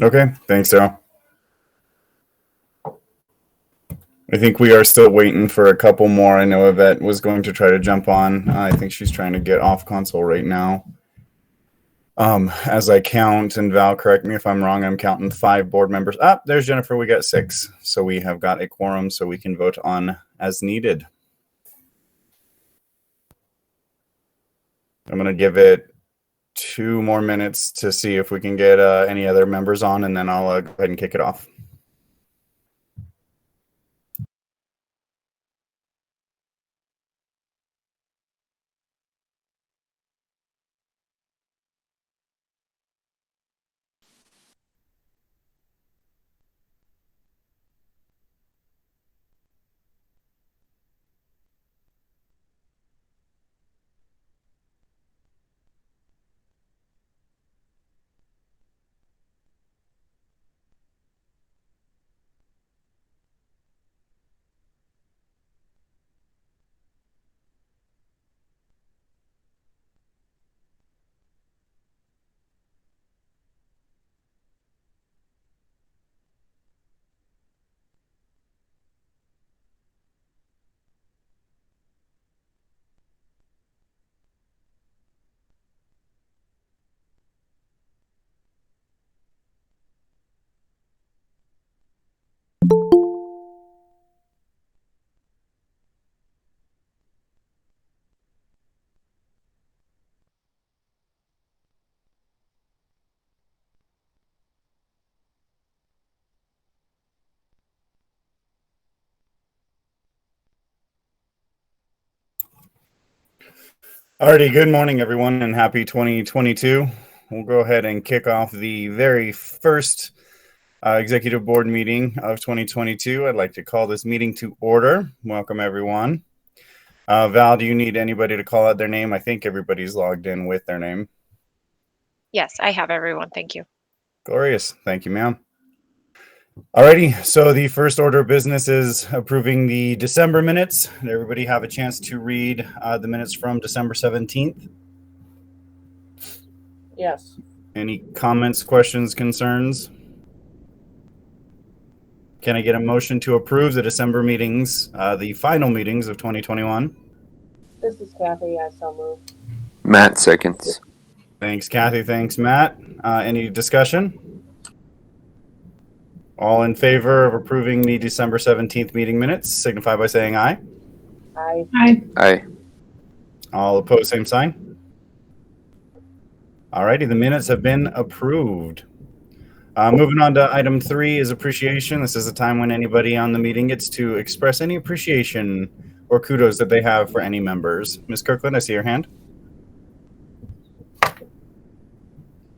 Okay, thanks, Daryl. I think we are still waiting for a couple more. I know Yvette was going to try to jump on. I think she's trying to get off console right now. As I count, and Val, correct me if I'm wrong, I'm counting 5 board members. There's Jennifer. We got 6. So we have got a quorum so we can vote on as needed. I'm going to give it 2 more minutes to see if we can get any other members on, and then I'll go ahead and kick it off. Alrighty, good morning, everyone, and happy 2022. We'll go ahead and kick off the very first executive board meeting of 2022. I'd like to call this meeting to order. Welcome, everyone. Val, do you need anybody to call out their name? I think everybody's logged in with their name. Yes, I have everyone. Thank you. Glorious. Thank you, ma'am. Alrighty, so the first order of business is approving the December minutes. Did everybody have a chance to read the minutes from December 17th? Yes. Any comments, questions, concerns? Can I get a motion to approve the December meetings, the final meetings of 2021? This is Kathy. I so move. Matt seconds. Thanks, Kathy. Thanks, Matt. Any discussion? All in favor of approving the December 17th meeting minutes, signify by saying aye. Aye. Aye. Aye. All opposed, same sign. Alrighty, the minutes have been approved. Moving on to item 3 is appreciation. This is a time when anybody on the meeting gets to express any appreciation or kudos that they have for any members. Ms. Kirkland, I see your hand.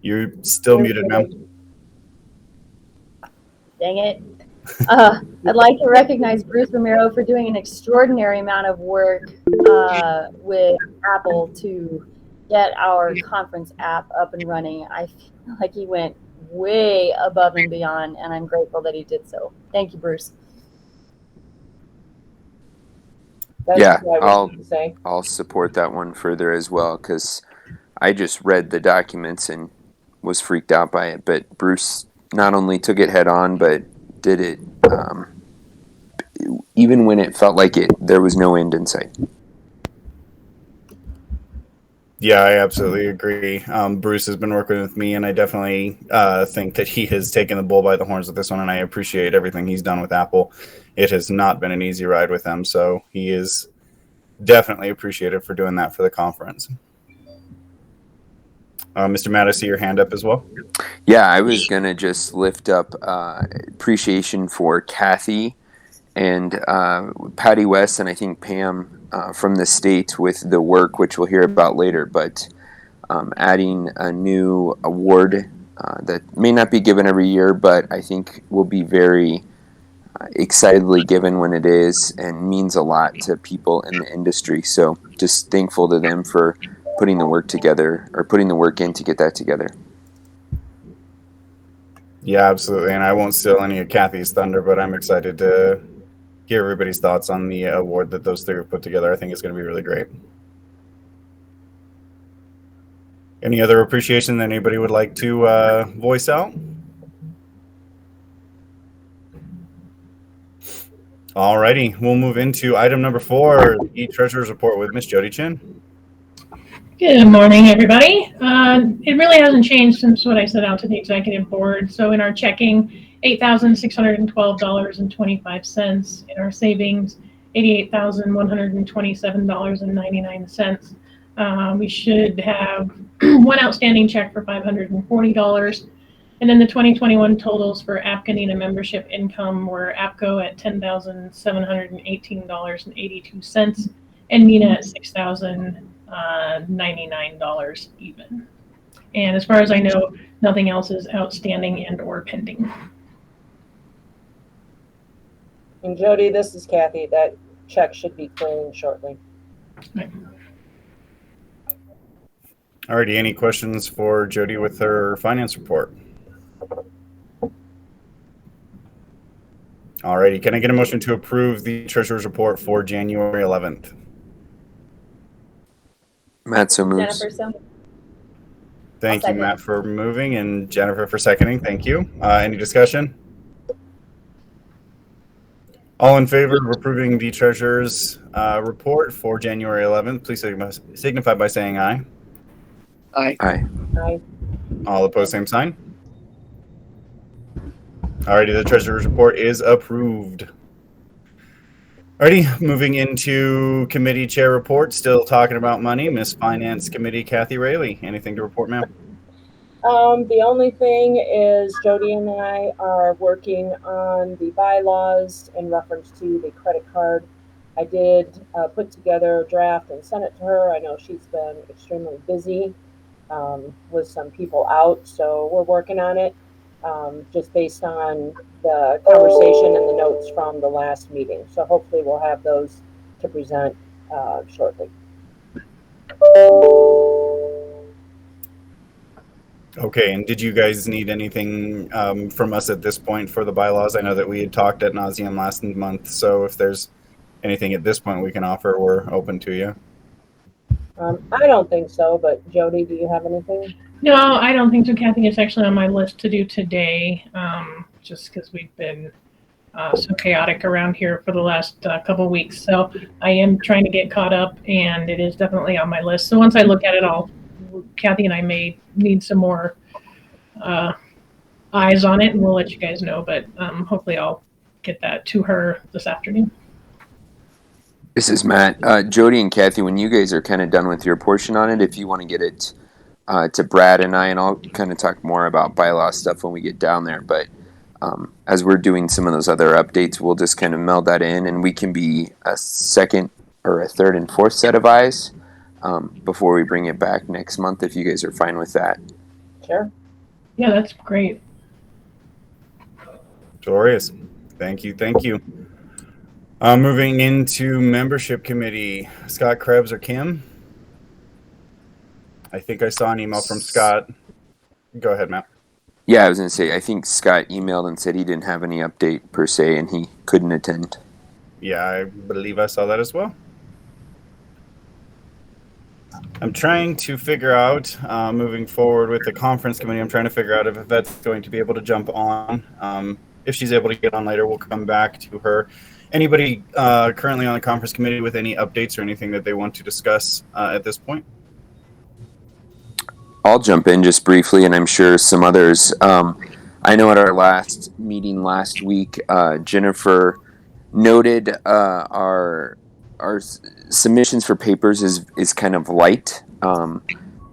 You're still muted, ma'am. Dang it. I'd like to recognize Bruce Romero for doing an extraordinary amount of work with Apple to get our conference app up and running. I feel like he went way above and beyond, and I'm grateful that he did so. Thank you, Bruce. That's Yeah, what I was going to say. I'll support that one further as well, because I just read the documents and was freaked out by it. But Bruce not only took it head on, but did it even when it felt like there was no end in sight. Yeah, I absolutely agree. Bruce has been working with me, and I definitely think that he has taken the bull by the horns with this one, and I appreciate everything he's done with Apple. It has not been an easy ride with them, so he is definitely appreciated for doing that for the conference. Mr. Matt, I see your hand up as well. Yeah, I was going to just lift up appreciation for Kathy and Patty West, and I think Pam from the state with the work, which we'll hear about later, but adding a new award that may not be given every year, but I think will be very excitedly given when it is, and means a lot to people in the industry. So just thankful to them for putting the work together, or putting the work in to get that together. Yeah, absolutely. And I won't steal any of Kathy's thunder, but I'm excited to hear everybody's thoughts on the award that those three have put together. I think it's going to be really great. Any other appreciation that anybody would like to voice out? Alrighty, we'll move into item number 4, the treasurer's report with Miss Jody Chin. Good morning, everybody. It really hasn't changed since what I set out to the executive board. So in our checking, $8,612.25. In our savings, $88,127.99. We should have one outstanding check for $540. And then the 2021 totals for APCANINA membership income were APCO at $10,718.82 and NINA at $6,099 even. And as far as I know, nothing else is outstanding and or pending. And Jody, this is Kathy. That check should be clearing shortly. Alrighty, any questions for Jody with her finance report? Alrighty, can I get a motion to approve the treasurer's report for January 11th? Matt so moves. Jennifer, so Thank you, second. Matt, for moving, and Jennifer for seconding. Thank you. Any discussion? All in favor of approving the treasurer's report for January 11th, please signify by saying aye. Aye. Aye. All opposed, same sign. Alrighty, the treasurer's report is approved. Alrighty, moving into committee chair report, still talking about money. Miss Finance Committee Kathy Rayleigh, anything to report, ma'am? The only thing is Jody and I are working on the bylaws in reference to the credit card. I did put together a draft and sent it to her. I know she's been extremely busy with some people out, so we're working on it just based on the conversation and the notes from the last meeting. So hopefully we'll have those to present shortly. Okay, and did you guys need anything from us at this point for the bylaws? I know that we had talked ad nauseum last month, so if there's anything at this point we can offer, we're open to you. I don't think so, but Jody, do you have anything? No, I don't think so, Kathy. It's actually on my list to do today, just because we've been so chaotic around here for the last couple of weeks. So I am trying to get caught up, and it is definitely on my list. So once I look at it, Kathy and I may need some more eyes on it, and we'll let you guys know. But hopefully I'll get that to her this afternoon. This is Matt. Jody and Kathy, when you guys are kind of done with your portion on it, if you want to get it to Brad and I, and I'll kind of talk more about bylaw stuff when we get down there. But as we're doing some of those other updates, we'll just kind of meld that in, and we can be a second or a third and fourth set of eyes before we bring it back next month, if you guys are fine with that. Sure. Yeah, that's great. Glorious. Thank you. Thank you. Moving into membership committee, Scott Krebs or Kim? I think I saw an email from Scott. Go ahead, Matt. Yeah, I was going to say, I think Scott emailed and said he didn't have any update per se, and he couldn't attend. Yeah, I believe I saw that as well. I'm trying to figure out, moving forward with the conference committee, I'm trying to figure out if Yvette's going to be able to jump on. If she's able to get on later, we'll come back to her. Anybody currently on the conference committee with any updates or anything that they want to discuss at this point? I'll jump in just briefly, and I'm sure some others. I know at our last meeting last week, Jennifer noted our submissions for papers is kind of light,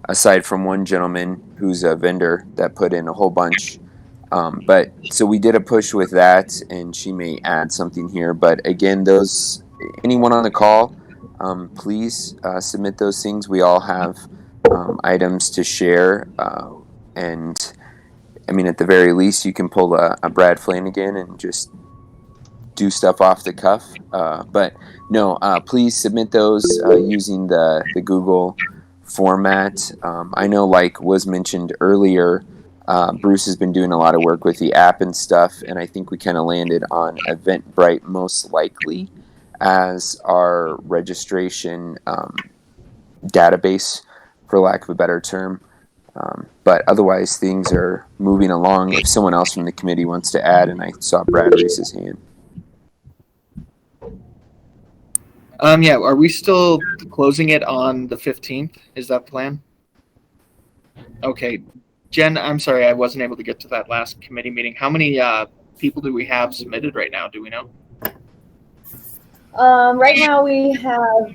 aside from one gentleman who's a vendor that put in a whole bunch. But so we did a push with that, and she may add something here. But again, anyone on the call, please submit those things. We all have items to share, and I mean, at the very least, you can pull a Brad Flanagan and just do stuff off the cuff. But no, please submit those using the Google format. I know, like was mentioned earlier, Bruce has been doing a lot of work with the app and stuff, and I think we kind of landed on Eventbrite most likely as our registration database, for lack of a better term. But otherwise, things are moving along. If someone else from the committee wants to add, and I saw Brad raise his hand. Yeah, are we still closing it on the 15th? Is that the plan? Okay. Jen, I'm sorry, I wasn't able to get to that last committee meeting. How many people do we have submitted right now? Do we know? Right now we have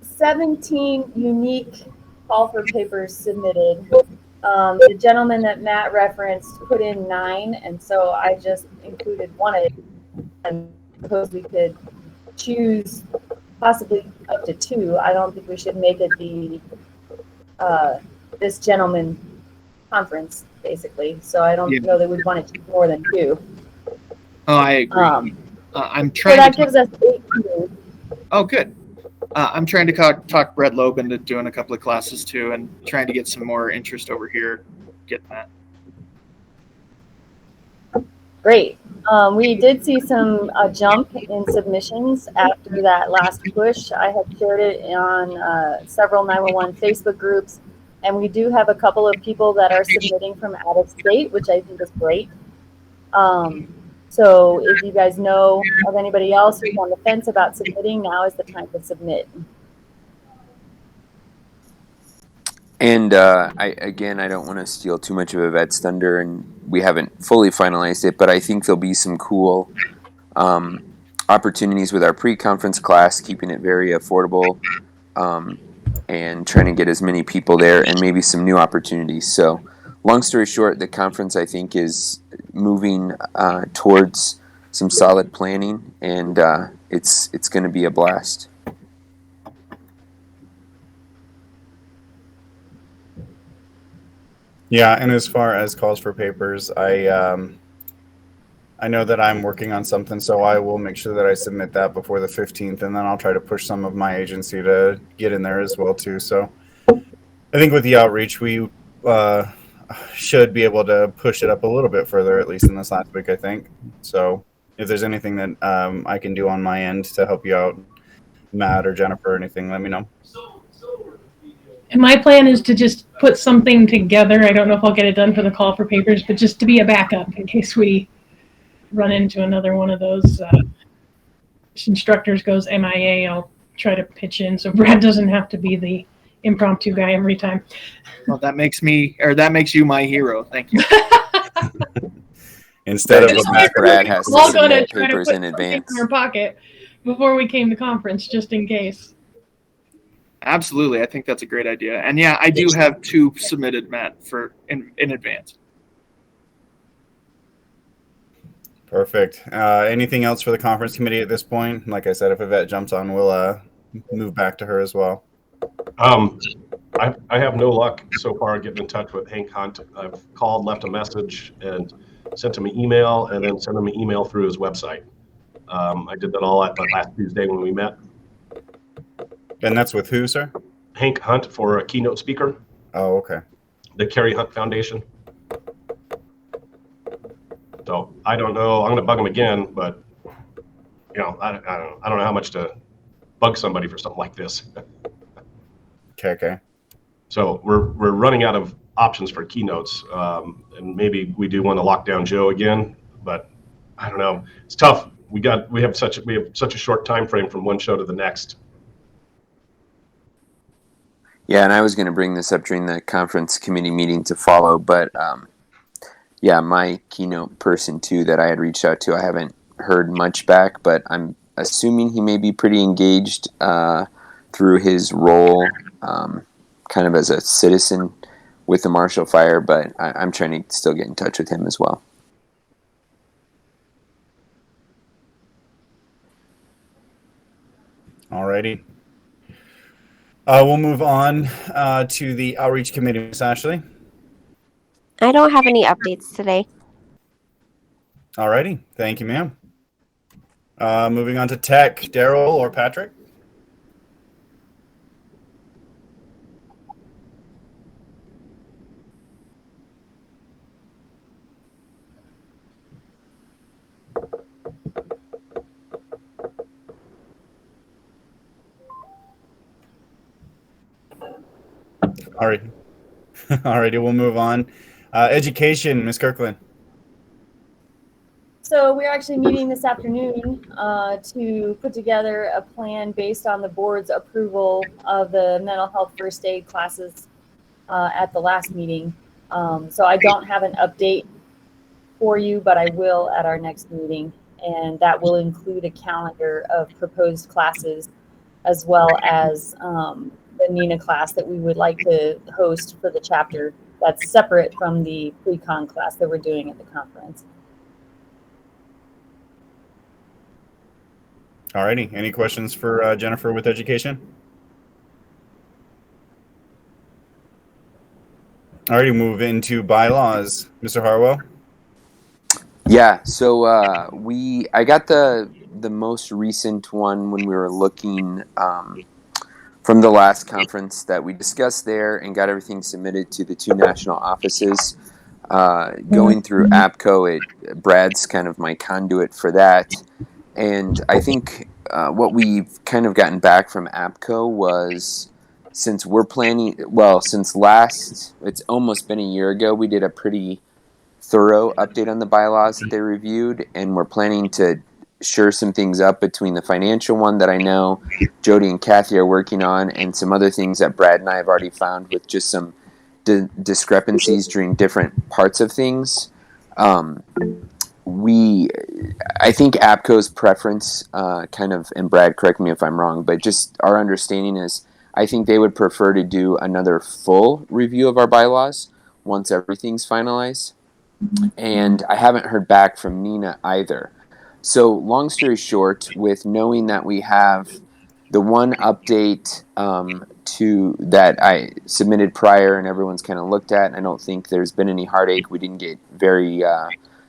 17 unique call for papers submitted. The gentleman that Matt referenced put in 9, and so I just included one of it. And suppose we could choose possibly up to 2. I don't think we should make it the this gentleman conference, basically. So I don't know that we'd want to choose more than 2. Oh, I agree. I'm So trying that to. gives us 18. Oh, good. I'm trying to talk Brett Loeb into doing a couple of classes too, and trying to get some more interest over here. Getting that. Great. We did see some jump in submissions after that last push. I had shared it on several 911 Facebook groups, and we do have a couple of people that are submitting from out of state, which I think is great. So if you guys know of anybody else who's on the fence about submitting, now is the time to submit. And I don't want to steal too much of Yvette's thunder, and we haven't fully finalized it, but I think there'll be some cool opportunities with our pre-conference class, keeping it very affordable, and trying to get as many people there, and maybe some new opportunities. So, long story short, the conference, I think, is moving towards some solid planning, and it's going to be a blast. Yeah, and as far as calls for papers, I know that I'm working on something, so I will make sure that I submit that before the 15th, and then I'll try to push some of my agency to get in there as well too. So I think with the outreach, we should be able to push it up a little bit further, at least in this last week, I think. So if there's anything that I can do on my end to help you out, Matt or Jennifer or anything, let me know. And my plan is to just put something together. I don't know if I'll get it done for the call for papers, but just to be a backup in case we run into another one of those instructors goes MIA. I'll try to pitch in so Brad doesn't have to be the impromptu guy every time. Well, that makes you my hero. Thank you. Instead of Brad has to We're gonna submit try to papers put in something advance. in our pocket before we came to conference, just in case. Absolutely, I think that's a great idea. And yeah, I do have 2 submitted, Matt, for in advance. Perfect. Anything else for the conference committee at this point? Like I said, if Yvette jumps on, we'll move back to her as well. I have no luck so far getting in touch with Hank Hunt. I've called, left a message, and sent him an email, and then sent him an email through his website. I did that all at last Tuesday when we met. And that's with who, sir? Hank Hunt for a keynote speaker. Oh, okay. The Kerry Hunt Foundation. So I don't know. I'm going to bug him again, but I don't know how much to bug somebody for something like this. Okay. So we're running out of options for keynotes, and maybe we do want to lock down Joe again, but I don't know. It's tough. We have such a short time frame from one show to the next. Yeah, and I was going to bring this up during the conference committee meeting to follow, but yeah, my keynote person too that I had reached out to, I haven't heard much back, but I'm assuming he may be pretty engaged through his role kind of as a citizen with the Marshall Fire, but I'm trying to still get in touch with him as well. Alrighty. We'll move on to the outreach committee, Ms. Ashley. I don't have any updates today. Alrighty. Thank you, ma'am. Moving on to tech, Daryl or Patrick? All right. All righty, we'll move on. Education, Ms. Kirkland. So we're actually meeting this afternoon to put together a plan based on the board's approval of the mental health first aid classes at the last meeting. So I don't have an update for you, but I will at our next meeting. And that will include a calendar of proposed classes as well as the NINA class that we would like to host for the chapter that's separate from the pre-con class that we're doing at the conference. Alrighty. Any questions for Jennifer with education? Alrighty, move into bylaws. Mr. Harwell? Yeah, so I got the most recent one when we were looking from the last conference that we discussed there and got everything submitted to the two national offices. Going through APCO, Brad's kind of my conduit for that. And I think what we've kind of gotten back from APCO was, since we're planning, it's almost been a year ago, we did a pretty thorough update on the bylaws that they reviewed, and we're planning to shore some things up between the financial one that I know Jody and Kathy are working on, and some other things that Brad and I have already found with just some discrepancies during different parts of things. I think APCO's preference, and Brad, correct me if I'm wrong, but just our understanding is I think they would prefer to do another full review of our bylaws once everything's finalized. And I haven't heard back from NINA either. So long story short, with knowing that we have the one update to that I submitted prior and everyone's kind of looked at, and I don't think there's been any heartache. We didn't get very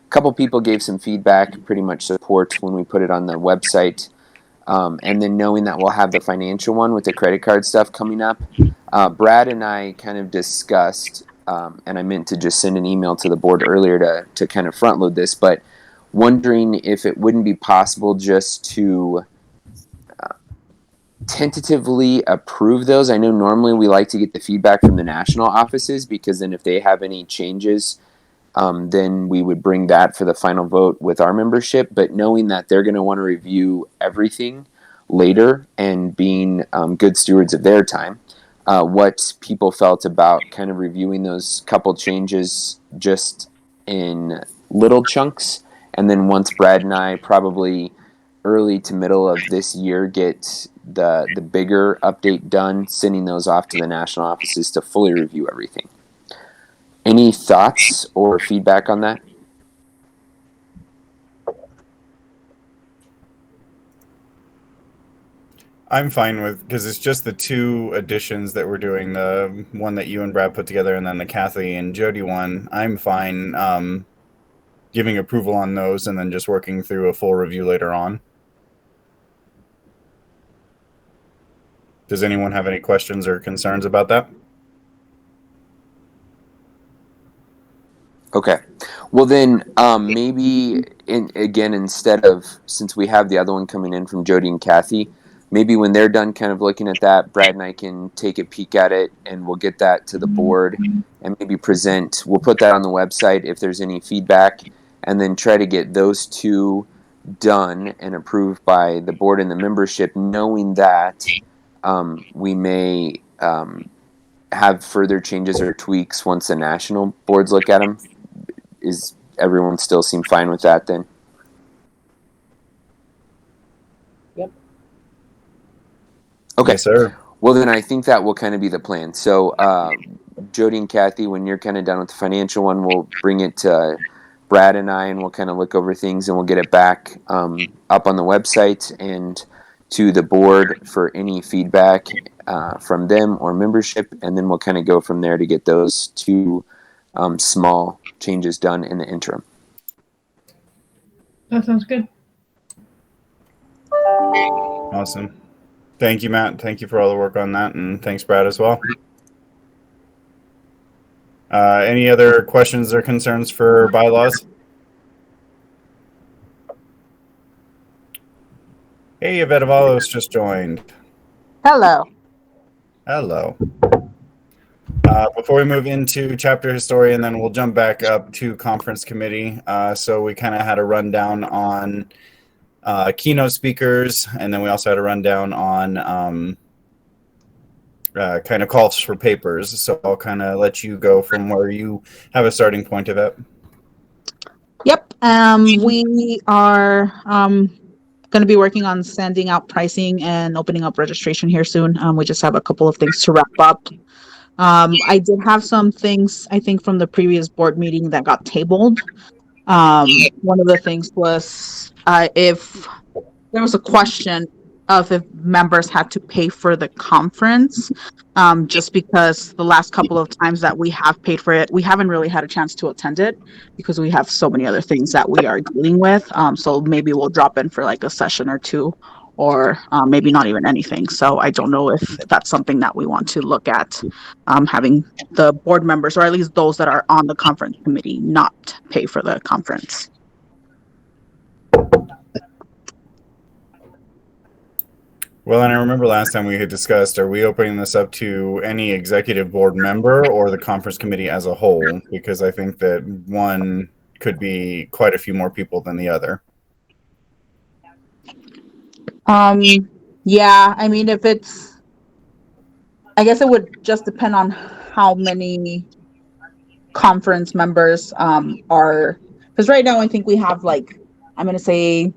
couple people gave some feedback, pretty much support when we put it on the website. And then knowing that we'll have the financial one with the credit card stuff coming up, Brad and I kind of discussed, and I meant to just send an email to the board earlier to kind of front load this, but wondering if it wouldn't be possible just to tentatively approve those. I know normally we like to get the feedback from the national offices, because then if they have any changes, then we would bring that for the final vote with our membership. But knowing that they're going to want to review everything later and being good stewards of their time, what people felt about kind of reviewing those couple changes just in little chunks. And then once Brad and I, probably early to middle of this year, get the bigger update done, sending those off to the national offices to fully review everything. Any thoughts or feedback on that? I'm fine with, because it's just the two additions that we're doing, the one that you and Brad put together and then the Kathy and Jody one. I'm fine giving approval on those and then just working through a full review later on. Does anyone have any questions or concerns about that? Okay. Well, then maybe, instead of, since we have the other one coming in from Jody and Kathy, maybe when they're done kind of looking at that, Brad and I can take a peek at it, and we'll get that to the board and maybe present. We'll put that on the website if there's any feedback, and then try to get those two done and approved by the board and the membership, knowing that we may have further changes or tweaks once the national boards look at them. Is everyone still seem fine with that then? Yep. Okay. Yes, sir. Well, then I think that will kind of be the plan. So Jody and Kathy, when you're kind of done with the financial one, we'll bring it to Brad and I, and we'll kind of look over things, and we'll get it back up on the website and to the board for any feedback from them or membership, and then we'll kind of go from there to get those two small changes done in the interim. That sounds good. Awesome. Thank you, Matt. Thank you for all the work on that, and thanks, Brad, as well. Any other questions or concerns for bylaws? Hey, Yvette Avalos just joined. Hello. Hello. Before we move into chapter historian, then we'll jump back up to conference committee. So we kind of had a rundown on keynote speakers, and then we also had a rundown on kind of calls for papers. So I'll kind of let you go from where you have a starting point of it. Yep. We are going to be working on sending out pricing and opening up registration here soon. We just have a couple of things to wrap up. I did have some things, I think, from the previous board meeting that got tabled. One of the things was if there was a question of if members had to pay for the conference, just because the last couple of times that we have paid for it, we haven't really had a chance to attend it because we have so many other things that we are dealing with. So maybe we'll drop in for like a session or two, or maybe not even anything. So I don't know if that's something that we want to look at, having the board members, or at least those that are on the conference committee, not pay for the conference. Well, and I remember last time we had discussed, are we opening this up to any executive board member or the conference committee as a whole? Because I think that one could be quite a few more people than the other. Yeah, I mean, if it's, I guess it would just depend on how many conference members are, because right now I think we have like, I'm going to say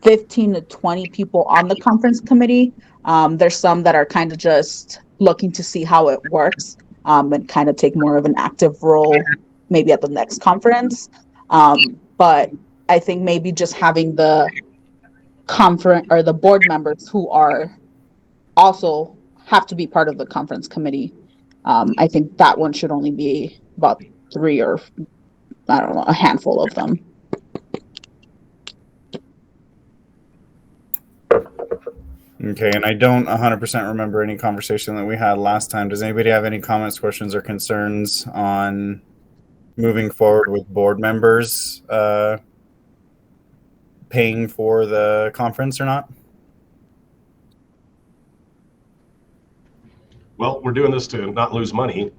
15 to 20 people on the conference committee. There's some that are kind of just looking to see how it works, and kind of take more of an active role maybe at the next conference. But I think maybe just having the conference or the board members who are also have to be part of the conference committee. I think that one should only be about 3 or I don't know, a handful of them. Okay, and I don't 100% remember any conversation that we had last time. Does anybody have any comments, questions, or concerns on moving forward with board members paying for the conference or not? Well, we're doing this to not lose money,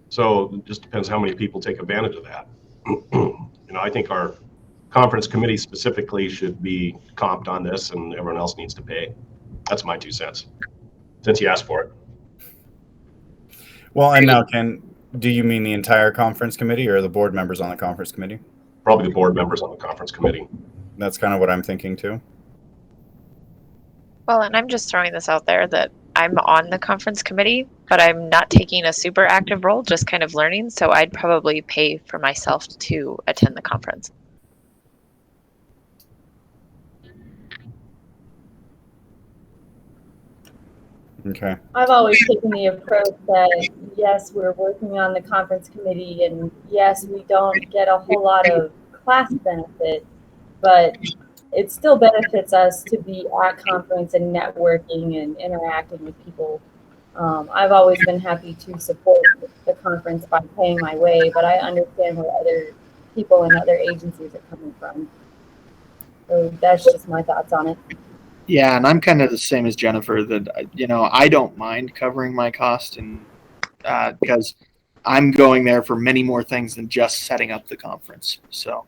so it just depends how many people take advantage of that. I think our conference committee specifically should be comped on this, and everyone else needs to pay. That's my 2 cents, since you asked for it. Well, and now, Ken, do you mean the entire conference committee or the board members on the conference committee? Probably the board members on the conference committee. That's kind of what I'm thinking too. Well, and I'm just throwing this out there that I'm on the conference committee, but I'm not taking a super active role, just kind of learning. So I'd probably pay for myself to attend the conference. Okay. I've always taken the approach that, yes, we're working on the conference committee, and yes, we don't get a whole lot of class benefit, but it still benefits us to be at conference and networking and interacting with people. I've always been happy to support the conference by paying my way, but I understand where other people and other agencies are coming from. So that's just my thoughts on it. Yeah, and I'm kind of the same as Jennifer, that I don't mind covering my cost, and because I'm going there for many more things than just setting up the conference. So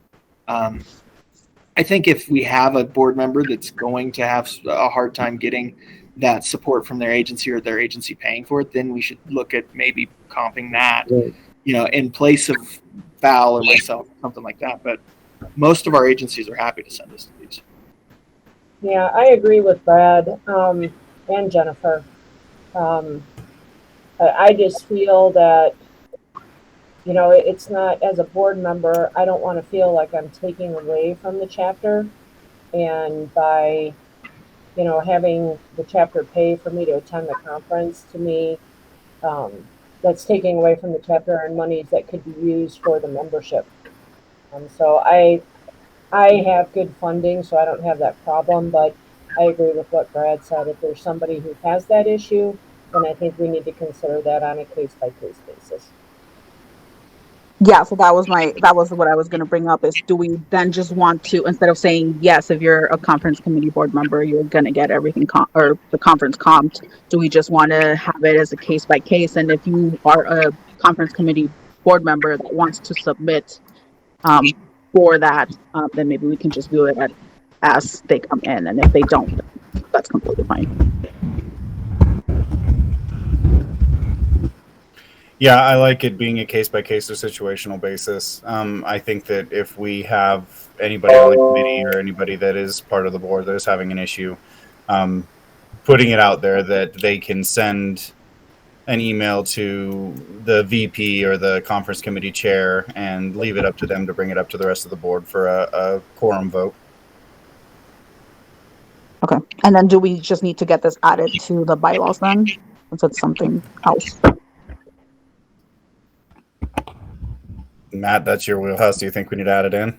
I think if we have a board member that's going to have a hard time getting that support from their agency or their agency paying for it, then we should look at maybe comping that, in place of Val or myself, something like that. But most of our agencies are happy to send us to these. Yeah, I agree with Brad and Jennifer. I just feel that, it's not, as a board member, I don't want to feel like I'm taking away from the chapter. And by, having the chapter pay for me to attend the conference, to me, that's taking away from the chapter and monies that could be used for the membership. So I have good funding, so I don't have that problem, but I agree with what Brad said. If there's somebody who has that issue, then I think we need to consider that on a case-by-case basis. Yeah, so that was what I was going to bring up, is do we then just want to, instead of saying yes, if you're a conference committee board member, you're going to get everything or the conference comped, do we just want to have it as a case by case? And if you are a conference committee board member that wants to submit for that, then maybe we can just do it as they come in, and if they don't, that's completely fine. Yeah, I like it being a case by case or situational basis. I think that if we have anybody on the committee or anybody that is part of the board that is having an issue, putting it out there that they can send an email to the VP or the conference committee chair and leave it up to them to bring it up to the rest of the board for a quorum vote. Okay, and then do we just need to get this added to the bylaws then, since it's something else? Matt, that's your wheelhouse. Do you think we need to add it in?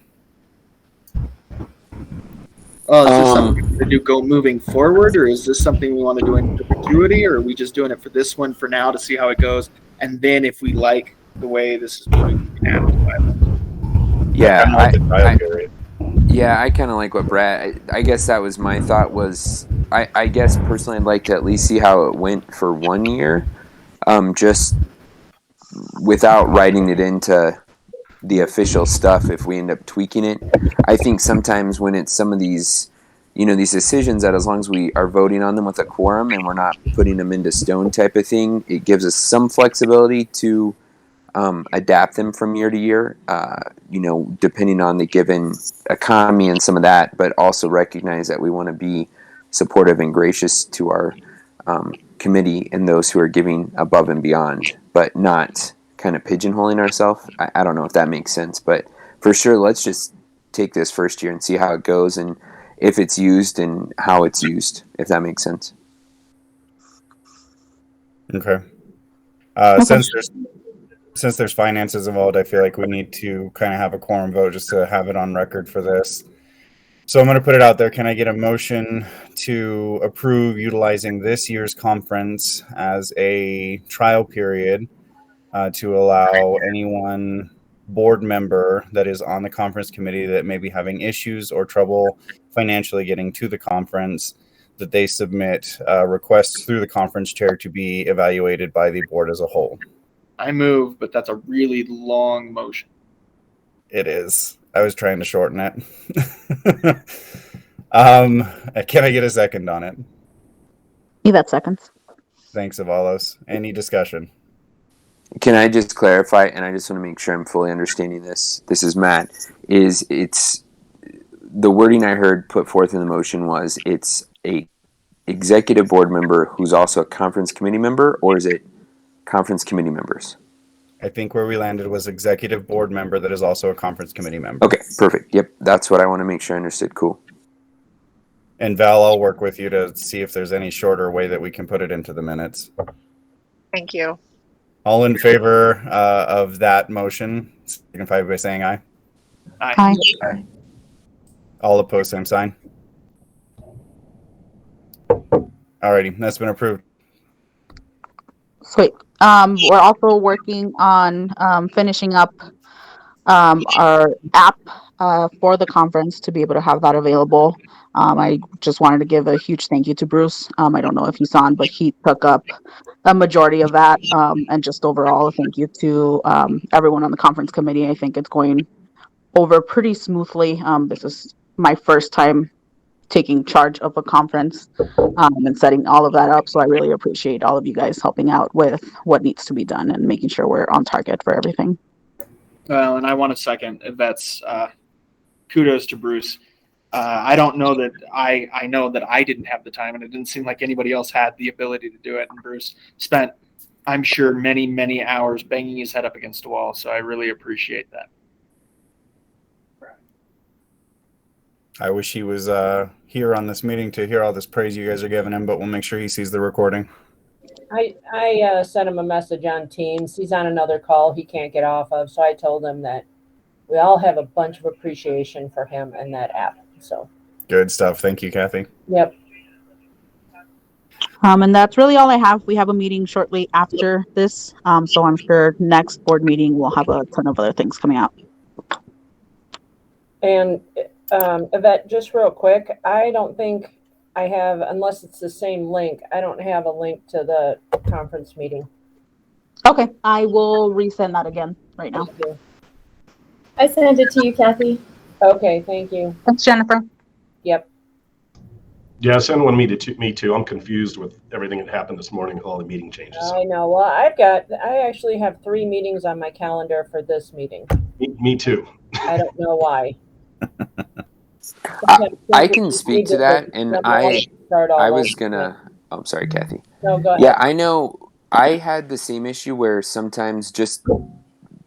Oh, is this something to do go moving forward, or is this something we want to do in perpetuity, or are we just doing it for this one for now to see how it goes, and then if we like the way this is going, we can add it to bylaws? Yeah, I kind of like what Brad. I guess that was my thought. Was I guess personally, I'd like to at least see how it went for 1 year, just without writing it into the official stuff. If we end up tweaking it, I think sometimes when it's some of these, these decisions, that as long as we are voting on them with a quorum and we're not putting them into stone type of thing, it gives us some flexibility to adapt them from year to year, depending on the given economy and some of that, but also recognize that we want to be supportive and gracious to our committee and those who are giving above and beyond, but not kind of pigeonholing ourselves. I don't know if that makes sense, but for sure, let's just take this first year and see how it goes and if it's used and how it's used, if that makes sense. Okay. Since there's finances involved, I feel like we need to kind of have a quorum vote just to have it on record for this. So I'm going to put it out there. Can I get a motion to approve utilizing this year's conference as a trial period to allow anyone board member that is on the conference committee that may be having issues or trouble financially getting to the conference, that they submit requests through the conference chair to be evaluated by the board as a whole? I move, but that's a really long motion. It is. I was trying to shorten it. Can I get a second on it? That seconds. Thanks, Avalos. Any discussion? Can I just clarify, and I just want to make sure I'm fully understanding this. This is Matt. It's the wording I heard put forth in the motion was it's a executive board member who's also a conference committee member, or is it conference committee members? I think where we landed was executive board member that is also a conference committee member. Okay, perfect. Yep, that's what I want to make sure I understood. Cool. And Val, I'll work with you to see if there's any shorter way that we can put it into the minutes. Thank you. All in favor of that motion, signify by saying aye. Aye. Aye. All opposed, same sign. Alrighty, that's been approved. Sweet. We're also working on finishing up our app for the conference to be able to have that available. I just wanted to give a huge thank you to Bruce. I don't know if he's on, but he took up a majority of that. And just overall, thank you to everyone on the conference committee. I think it's going over pretty smoothly. This is my first time taking charge of a conference and setting all of that up. So I really appreciate all of you guys helping out with what needs to be done and making sure we're on target for everything. Well, and I want to second that's kudos to Bruce. I don't know that I know that I didn't have the time, and it didn't seem like anybody else had the ability to do it. And Bruce spent, I'm sure, many, many hours banging his head up against a wall. So I really appreciate that. I wish he was here on this meeting to hear all this praise you guys are giving him, but we'll make sure he sees the recording. I sent him a message on Teams. He's on another call he can't get off of, so I told him that we all have a bunch of appreciation for him and that app. So good stuff. Thank you, Kathy. Yep. And that's really all I have. We have a meeting shortly after this, so I'm sure next board meeting we'll have a ton of other things coming out. And Yvette, just real quick, I don't think I have, unless it's the same link, I don't have a link to the conference meeting. Okay, I will resend that again right now. Thank you. I sent it to you, Kathy. Okay, thank you. Thanks, Jennifer. Yep. Yeah, send one me too. I'm confused with everything that happened this morning with all the meeting changes. I know. Well, I actually have 3 meetings on my calendar for this meeting. Me too. I don't know why. I can speak to that, and I was gonna. Oh, sorry, Kathy. No, go ahead. Yeah, I know. I had the same issue where sometimes, just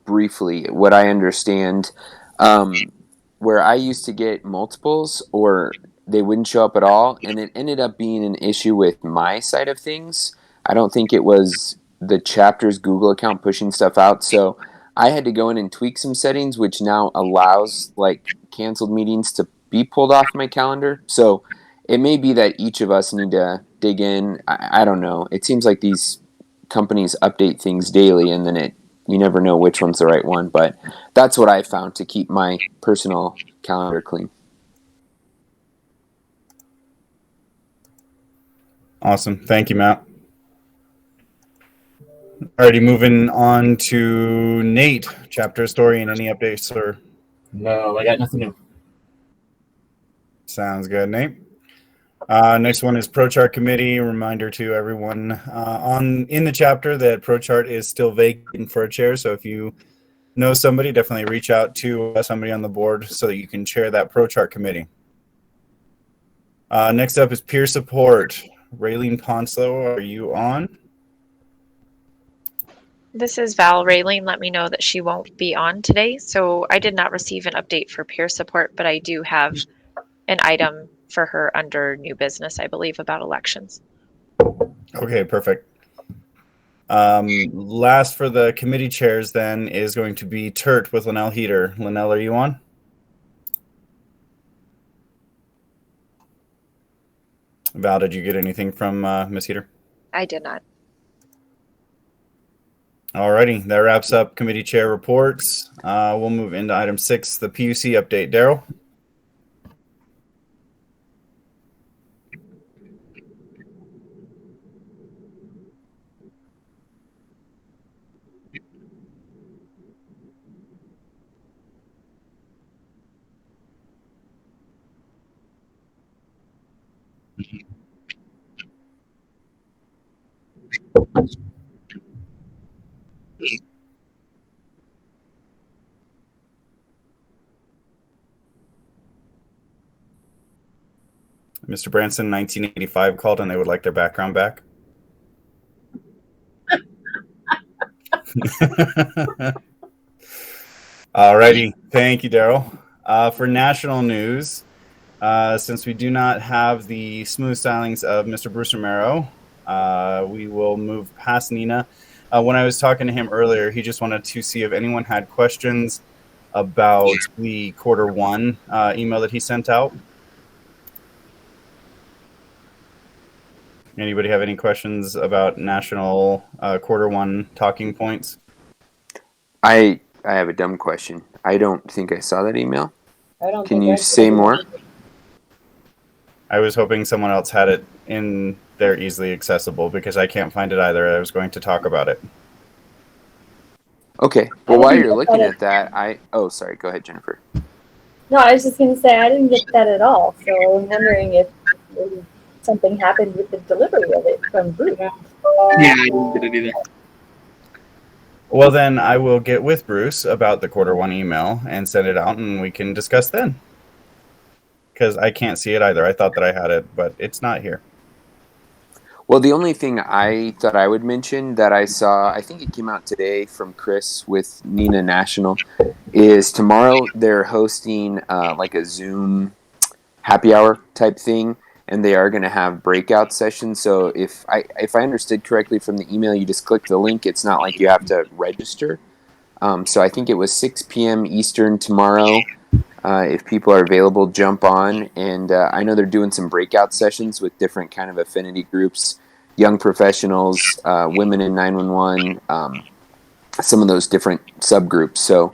briefly, what I understand, where I used to get multiples or they wouldn't show up at all, and it ended up being an issue with my side of things. I don't think it was the chapter's Google account pushing stuff out, so I had to go in and tweak some settings, which now allows like canceled meetings to be pulled off my calendar. So it may be that each of us need to dig in. I don't know. It seems like these companies update things daily, and then you never know which one's the right one. But that's what I found to keep my personal calendar clean. Awesome. Thank you, Matt. Alrighty, moving on to Nate, chapter story, and any updates or? No, I got nothing new. Sounds good, Nate. Next one is ProChart committee. Reminder to everyone in the chapter that ProChart is still vacant for a chair. So if you know somebody, definitely reach out to somebody on the board so that you can chair that ProChart committee. Next up is peer support. Raylene Ponslow, are you on? This is Val. Raylene let me know that she won't be on today, so I did not receive an update for peer support, but I do have an item for her under new business, I believe, about elections. Okay, perfect. Last for the committee chairs then is going to be TERT with Linnell Heater. Linnell, are you on? Val, did you get anything from Ms. Heater? I did not. Alrighty, that wraps up committee chair reports. We'll move into item 6, the PUC update. Daryl? Mr. Branson, 1985 called and they would like their background back. Alrighty, thank you, Daryl. For national news, since we do not have the smooth stylings of Mr. Bruce Romero, we will move past Nina. When I was talking to him earlier, he just wanted to see if anyone had questions about the Q1 email that he sent out. Anybody have any questions about national Q1 talking points? I have a dumb question. I don't think I saw that email. Can you say more? I was hoping someone else had it in there easily accessible because I can't find it either. I was going to talk about it. Okay. Well, while you're looking at that, oh, sorry. Go ahead, Jennifer. No, I was just going to say I didn't get that at all. So I'm wondering if maybe something happened with the delivery of it from Bruce. Yeah, I didn't get it either. Well, then I will get with Bruce about the Q1 email and send it out, and we can discuss then. Because I can't see it either. I thought that I had it, but it's not here. Well, the only thing I thought I would mention that I saw, I think it came out today from Chris with Nina National, is tomorrow they're hosting like a Zoom happy hour type thing, and they are going to have breakout sessions. So if I understood correctly from the email, you just click the link. It's not like you have to register. So I think it was 6 p.m. Eastern tomorrow. If people are available, jump on. And I know they're doing some breakout sessions with different kind of affinity groups young professionals, women in 911, some of those different subgroups. So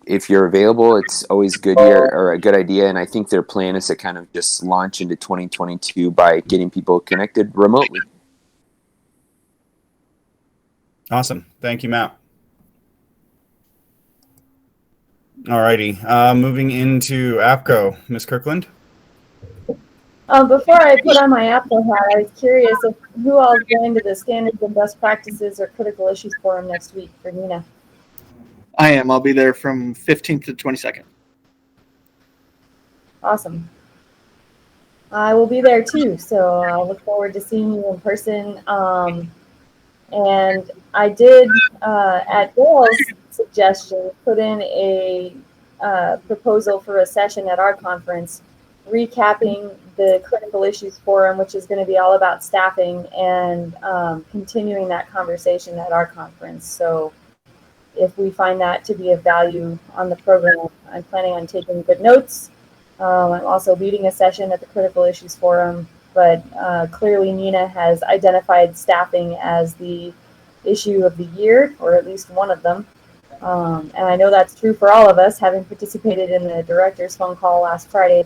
if you're available, it's always good year or a good idea. And I think their plan is to kind of just launch into 2022 by getting people connected remotely. Awesome. Thank you, Matt. Alrighty. Moving into APCO, Ms. Kirkland. Before I put on my APCO hat, I was curious if who all is going to the Standards and Best Practices or Critical Issues Forum next week for Nina. I am. I'll be there from 15th to 22nd. Awesome. I will be there too, so I'll look forward to seeing you in person. And I did, at Dale's suggestion, put in a proposal for a session at our conference recapping the Critical Issues Forum, which is going to be all about staffing, and continuing that conversation at our conference. So if we find that to be of value on the program, I'm planning on taking good notes. I'm also leading a session at the Critical Issues Forum, but clearly Nina has identified staffing as the issue of the year, or at least one of them. And I know that's true for all of us, having participated in the director's phone call last Friday.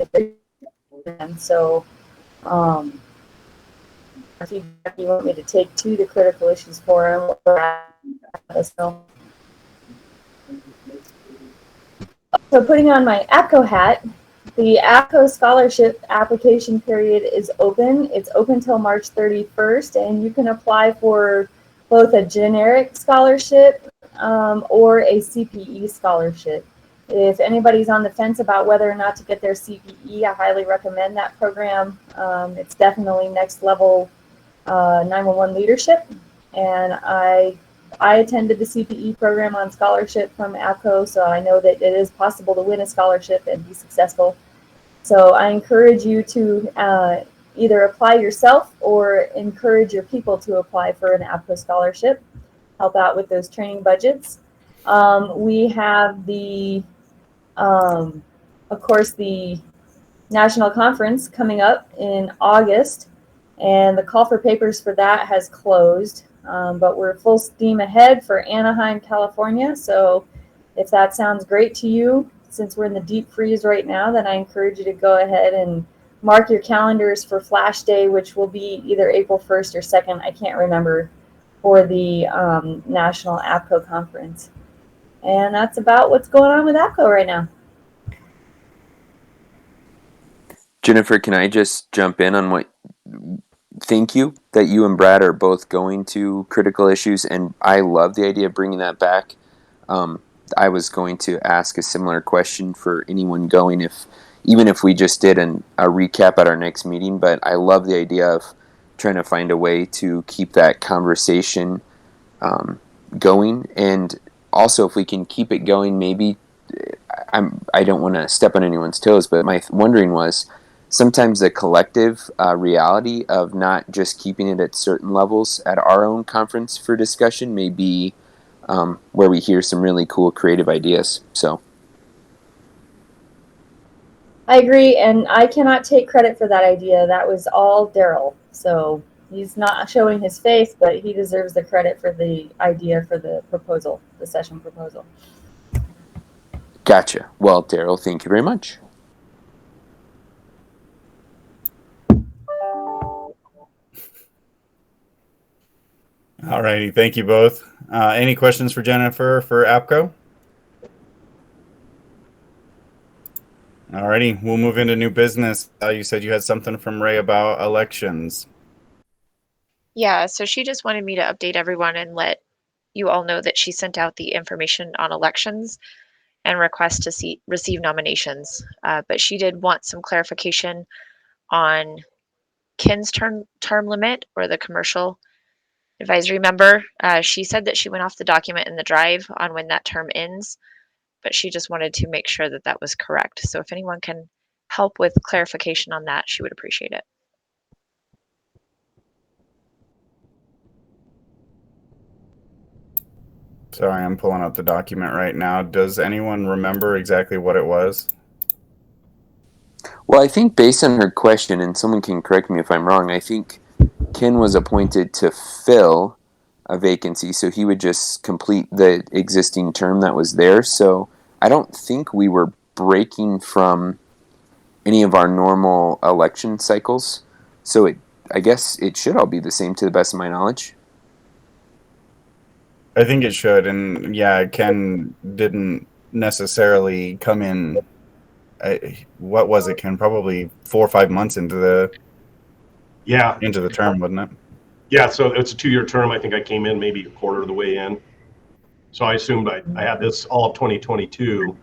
And so if you want me to take to the Critical Issues Forum, let us know. So putting on my APCO hat, the APCO scholarship application period is open. It's open till March 31st, and you can apply for both a generic scholarship or a CPE scholarship. If anybody's on the fence about whether or not to get their CPE, I highly recommend that program. It's definitely next level 911 leadership, and I attended the CPE program on scholarship from APCO, so I know that it is possible to win a scholarship and be successful. So I encourage you to either apply yourself or encourage your people to apply for an APCO scholarship, help out with those training budgets. We have the, of course, the national conference coming up in August, and the call for papers for that has closed. But we're full steam ahead for Anaheim, California. So if that sounds great to you, since we're in the deep freeze right now, then I encourage you to go ahead and mark your calendars for Flash Day, which will be either April 1st or 2nd, I can't remember, for the National APCO Conference. And that's about what's going on with APCO right now. Jennifer, can I just jump in on what? Thank you that you and Brad are both going to Critical Issues, and I love the idea of bringing that back. I was going to ask a similar question for anyone going, even if we just did a recap at our next meeting, but I love the idea of trying to find a way to keep that conversation going. And also, if we can keep it going, maybe, I don't want to step on anyone's toes, but my wondering was, sometimes the collective reality of not just keeping it at certain levels at our own conference for discussion may be where we hear some really cool creative ideas. So I agree, and I cannot take credit for that idea. That was all Daryl. So he's not showing his face, but he deserves the credit for the idea for the proposal, the session proposal. Gotcha. Well, Daryl, thank you very much. All righty. Thank you both. Any questions for Jennifer for APCO? All righty. We'll move into new business. You said you had something from Ray about elections. Yeah, so she just wanted me to update everyone and let you all know that she sent out the information on elections and request to receive nominations. But she did want some clarification on Ken's term limit, or the commercial advisory member. She said that she went off the document in the drive on when that term ends, but she just wanted to make sure that that was correct. So if anyone can help with clarification on that, she would appreciate it. Sorry, I'm pulling up the document right now. Does anyone remember exactly what it was? Well, I think based on her question, and someone can correct me if I'm wrong, I think Ken was appointed to fill a vacancy, so he would just complete the existing term that was there. So I don't think we were breaking from any of our normal election cycles. So I guess it should all be the same to the best of my knowledge. I think it should, and yeah, Ken didn't necessarily come in. What was it, Ken? Probably 4 or 5 months into the term, wasn't it? Yeah, so it's a 2-year term. I think I came in maybe a quarter of the way in. So I assumed I had this all of 2022,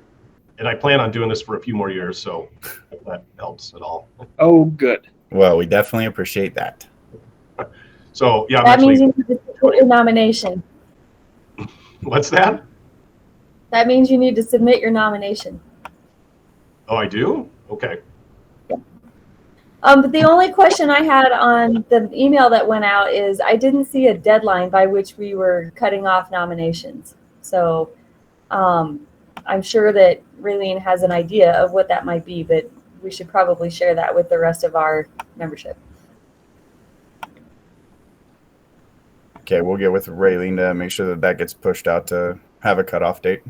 and I plan on doing this for a few more years, so if that helps at all. Oh, good. Well, we definitely appreciate that. So, yeah, That means you need to submit your nomination. What's that? That means you need to submit your nomination. Oh, I do? Okay. But the only question I had on the email that went out is I didn't see a deadline by which we were cutting off nominations. So I'm sure that Raylene has an idea of what that might be, but we should probably share that with the rest of our membership. Okay, we'll get with Raylene to make sure that gets pushed out to have a cutoff date.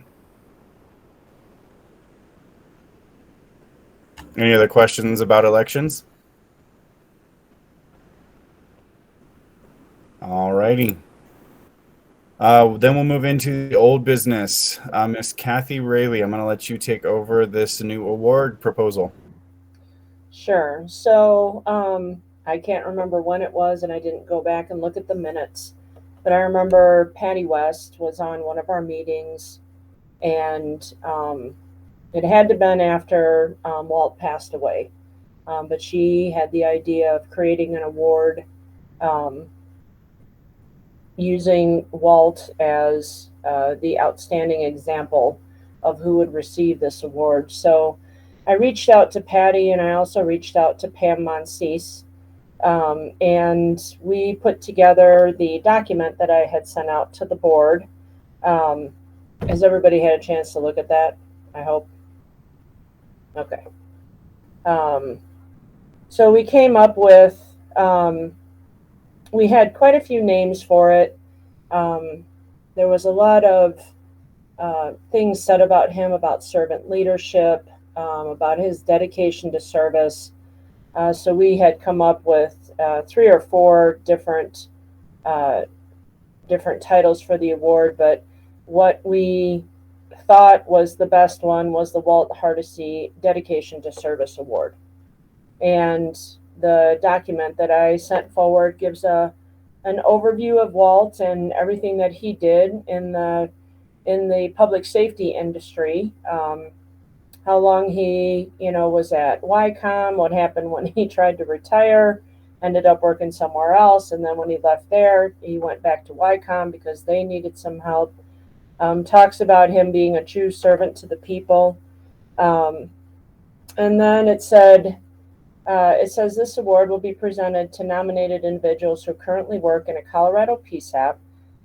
Any other questions about elections? All righty. Then we'll move into the old business. Miss Kathy Rayleigh, I'm going to let you take over this new award proposal. Sure. So I can't remember when it was, and I didn't go back and look at the minutes. But I remember Patty West was on one of our meetings, and it had to have been after Walt passed away. But she had the idea of creating an award using Walt as the outstanding example of who would receive this award. So I reached out to Patty, and I also reached out to Pam Monsees. And we put together the document that I had sent out to the board. Has everybody had a chance to look at that? I hope. Okay. So we came up with, we had quite a few names for it. There was a lot of things said about him, about servant leadership, about his dedication to service. So we had come up with 3 or 4 different titles for the award, but what we thought was the best one was the Walt Hardesty Dedication to Service Award. And the document that I sent forward gives an overview of Walt and everything that he did in the public safety industry. How long he, was at YCOM, what happened when he tried to retire, ended up working somewhere else, and then when he left there, he went back to YCOM because they needed some help. Talks about him being a true servant to the people. And then it says this award will be presented to nominated individuals who currently work in a Colorado PSAP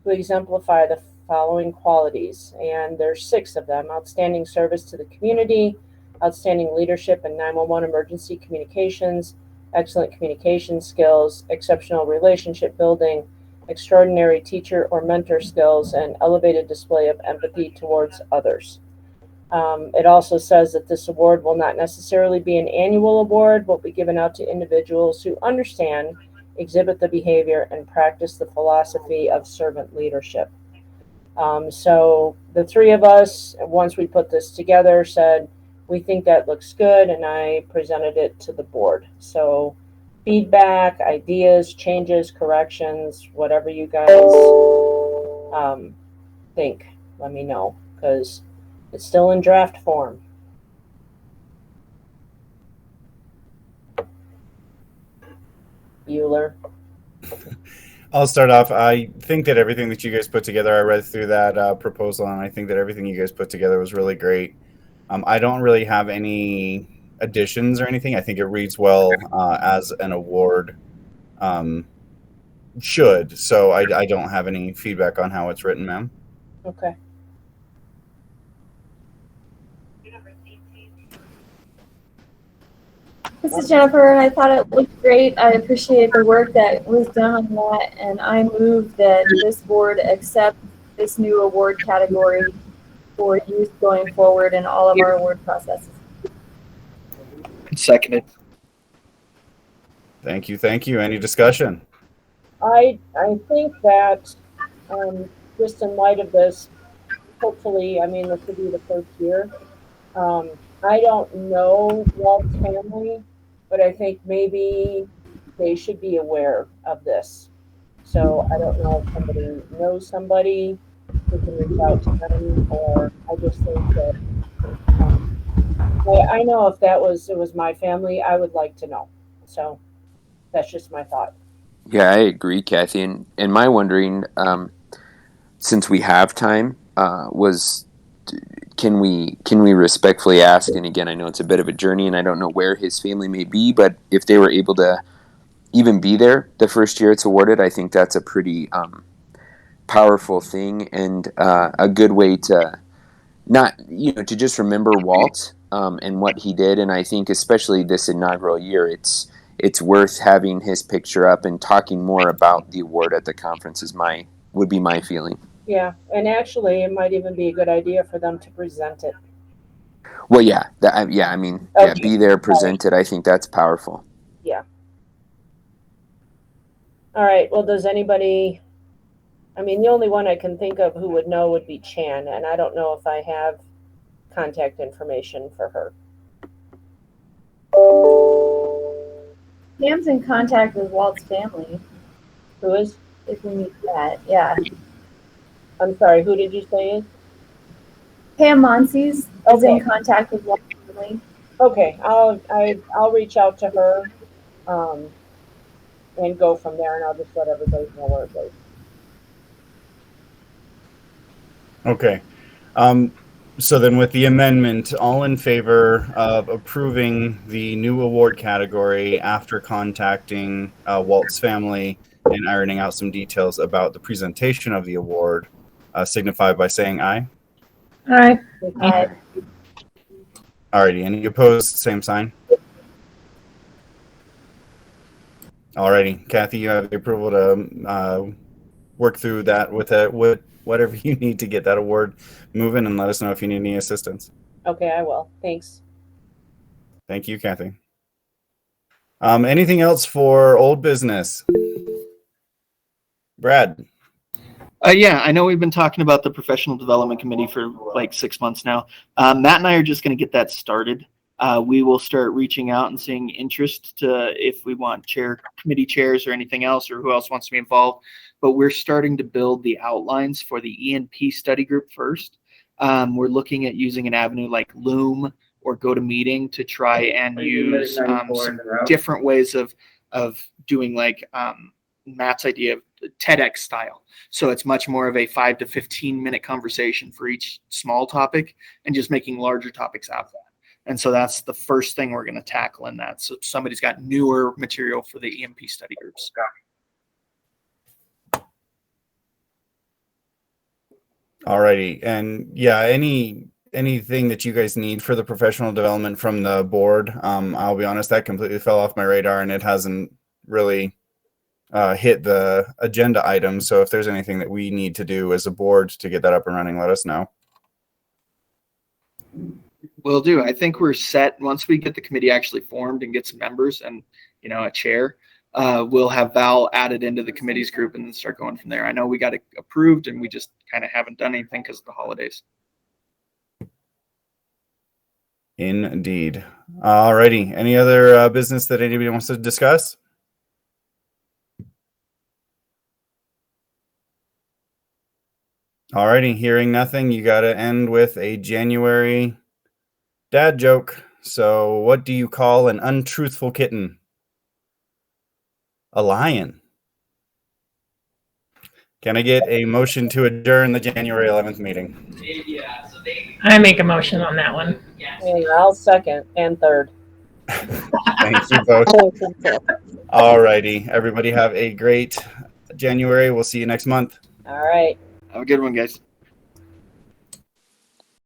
who exemplify the following qualities, and there's 6 of them: outstanding service to the community, outstanding leadership in 911 emergency communications, excellent communication skills, exceptional relationship building, extraordinary teacher or mentor skills, and elevated display of empathy towards others. It also says that this award will not necessarily be an annual award, but will be given out to individuals who understand, exhibit the behavior, and practice the philosophy of servant leadership. So the 3 of us, once we put this together, said, we think that looks good, and I presented it to the board. So feedback, ideas, changes, corrections, whatever you guys think, let me know, because it's still in draft form. Bueller. I'll start off. I think that everything that you guys put together, I read through that proposal, and I think that everything you guys put together was really great. I don't really have any additions or anything. I think it reads well as an award should. So I don't have any feedback on how it's written, ma'am. Okay. This is Jennifer, and I thought it looked great. I appreciate the work that was done on that, and I move that this board accept this new award category for youth going forward in all of our award processes. Seconded. Thank you. Thank you. Any discussion? I think that just in light of this, hopefully, I mean, this will be the first year. I don't know Walt's family, but I think maybe they should be aware of this. So I don't know if somebody knows somebody who can reach out to them, or I just think that I know if it was my family, I would like to know. So that's just my thought. Yeah, I agree, Kathy. And my wondering, since we have time, was can we respectfully ask? And again, I know it's a bit of a journey, and I don't know where his family may be, but if they were able to even be there the first year it's awarded, I think that's a pretty powerful thing, and a good way to to just remember Walt and what he did. And I think especially this inaugural year, it's worth having his picture up and talking more about the award at the conference would be my feeling. Yeah, and actually, it might even be a good idea for them to present it. Well, be there, present it. I think that's powerful. Yeah. All right. Well, does anybody? I mean, the only one I can think of who would know would be Chan, and I don't know if I have contact information for her. Pam's in contact with Walt's family. Who is? If we need that, yeah. I'm sorry, who did you say is? Pam Monsees is in contact with Walt's family. Okay, I'll reach out to her and go from there, and I'll just let everybody know where it goes. Okay. So then with the amendment, all in favor of approving the new award category after contacting Walt's family and ironing out some details about the presentation of the award, signify by saying aye. Aye. Aye. Alrighty, any opposed, same sign. Alrighty, Kathy, you have the approval to work through that with whatever you need to get that award moving, and let us know if you need any assistance. Okay, I will. Thanks. Thank you, Kathy. Anything else for old business? Brad. Yeah, I know we've been talking about the professional development committee for like 6 months now. Matt and I are just going to get that started. We will start reaching out and seeing interest to if we want committee chairs or anything else, or who else wants to be involved. But we're starting to build the outlines for the ENP study group first. We're looking at using an avenue like Loom or GoToMeeting to try and use some different ways of doing like Matt's idea of TEDx style. So it's much more of a 5 to 15 minute conversation for each small topic and just making larger topics out of that. And so that's the first thing we're going to tackle in that. So somebody's got newer material for the EMP study groups. Alrighty, and yeah, anything that you guys need for the professional development from the board, I'll be honest, that completely fell off my radar, and it hasn't really hit the agenda item. So if there's anything that we need to do as a board to get that up and running, let us know. Will do. I think we're set once we get the committee actually formed and get some members and a chair. We'll have Val added into the committee's group and then start going from there. I know we got it approved and we just kind of haven't done anything because of the holidays. Indeed. Alrighty. Any other business that anybody wants to discuss? Alrighty. Hearing nothing, you got to end with a January dad joke. So what do you call an untruthful kitten? A lion. Can I get a motion to adjourn the January 11th meeting? I make a motion on that one. Hey, I'll second and third. Thank you both. Alrighty. Everybody have a great January. We'll see you next month. All right. Have a good one, guys.